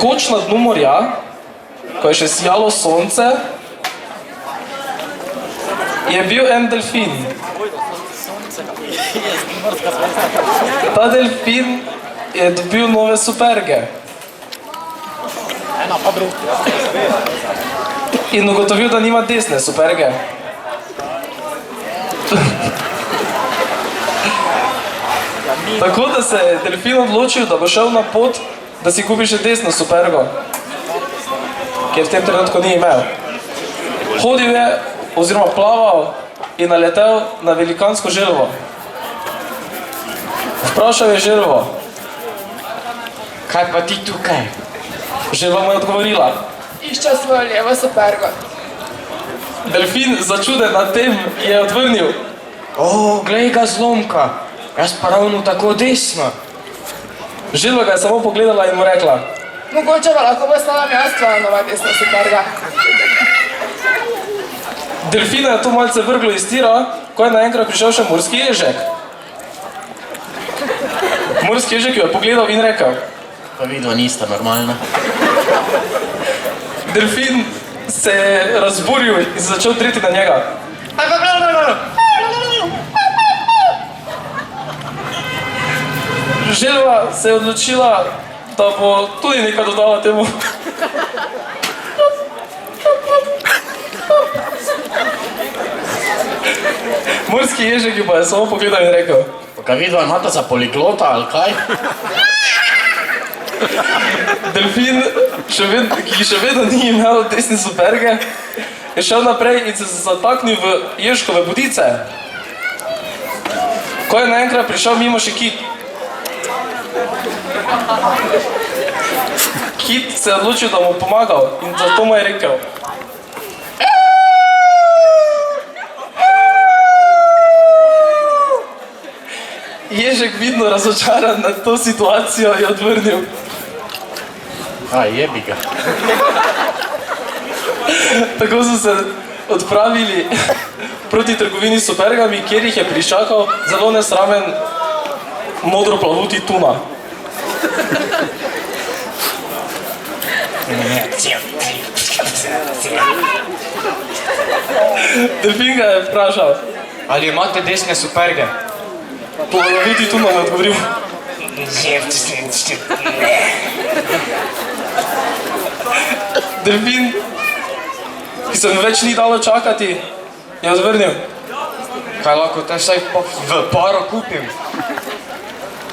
Nekoč na dnu morja, ko je še sijalo sonce, je bil en delfin. Ta delfin je dobil nove superge. In ugotovil, da nima desne superge. Tako da se je delfin odločil, da bo šel na pot, da si kupi še desno supergo, ki je v tem trenutku ni imel. Hodil je, oziroma plaval in naletel na velikansko želvo. Vprašal je želvo: Kaj pa ti tukaj? Želva mu je odgovorila: Išče svojo levo supergo. Delfin, začuden nad tem, je odvrnil: O, glej ga zlomka, jaz pa ravno tako desno. Želva ga je samo pogledala in mu rekla: Mogoče pa lahko postala jaz tvoja nova desna superga. Delfina je to malce vrglo iz tira, ko je naenkrat prišel še morski ježek. Morski ježek jo je pogledal in rekel: Pa vidva nista normalna. Delfin se je razburil in začel treti na njega. Želva se je odločila, da bo tudi nekaj dodala temu. Morski ježek jo pa je samo pogledal in rekel: Pa kaj vidva imata za poliglota ali kaj? Delfin, ki še vedno ni imel desne superge, je šel naprej in se zataknil v ježkove bodice. Ko je naenkrat prišel mimo še kit. Kit se je odločil, da mu pomagal in zato mu je rekel: Ježek, vidno razočaran nad to situacijo, je odvrnil: Jebi ga. Tako so se odpravili proti trgovini s supergami, kjer jih je pričakal zelo nesramen modro plavuti tuna. Delfin ga je vprašal: Ali imate desne superge? Plavuti tuna mu je odgovoril: Delfin, ki se mu več ni dalo čakati, je odvrnil: Kaj lahko te vsaj v paro kupim?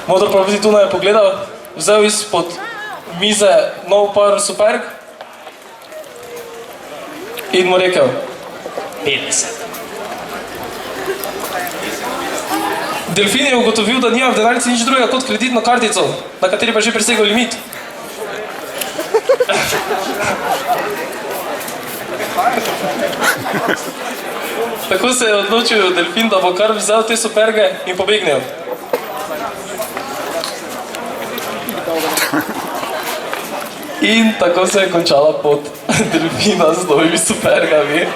Modro plavuti tuna je pogledal, vzel izpod mize nov par superg in mu rekel: 50. Delfin je ugotovil, da nima v denarnici nič drugega kot kreditno kartico, na kateri pa že presegel limit. Tako se je odločil delfin, da bo kar vzel te superge in pobegnil. In tako se je končala pot delfina z novimi supergami.